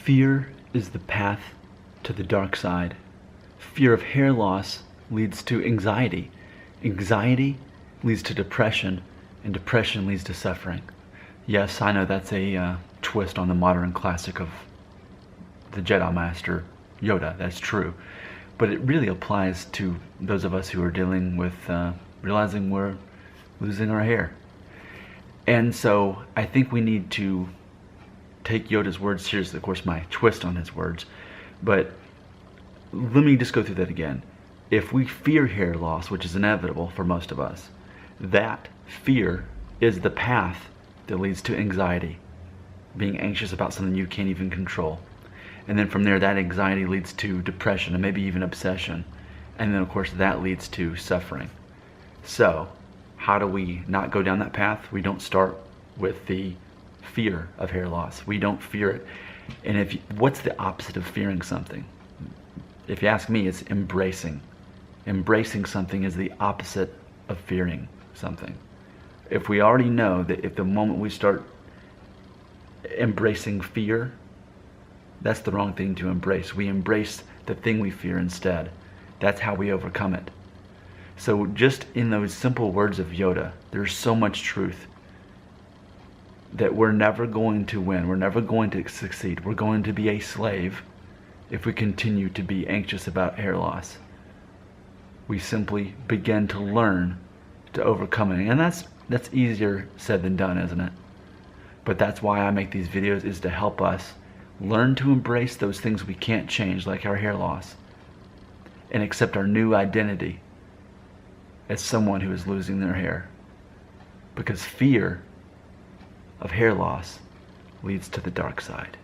Fear is the path to the dark side. Fear of hair loss leads to anxiety. Anxiety leads to depression, and depression leads to suffering. Yes, I know that's a twist on the modern classic of the Jedi Master, Yoda. That's true. But it really applies to those of us who are dealing with realizing we're losing our hair. And so I think we need to take Yoda's words seriously. Of course, my twist on his words. But let me just go through that again. If we fear hair loss, which is inevitable for most of us, that fear is the path that leads to anxiety, being anxious about something you can't even control. And then from there, that anxiety leads to depression and maybe even obsession. And then, of course, that leads to suffering. So, how do we not go down that path? We don't start with the fear of hair loss. We don't fear it. And what's the opposite of fearing something? If you ask me, it's embracing. Embracing something is the opposite of fearing something. If we already know that if the moment we start embracing fear, that's the wrong thing to embrace. We embrace the thing we fear instead. That's how we overcome it. So just in those simple words of Yoda, there's so much truth that we're never going to win. We're never going to succeed. We're going to be a slave if we continue to be anxious about hair loss. We simply begin to learn to overcome it. And that's easier said than done, isn't it? But that's why I make these videos, is to help us learn to embrace those things we can't change, like our hair loss, and accept our new identity as someone who is losing their hair. Because fear of hair loss leads to the dark side.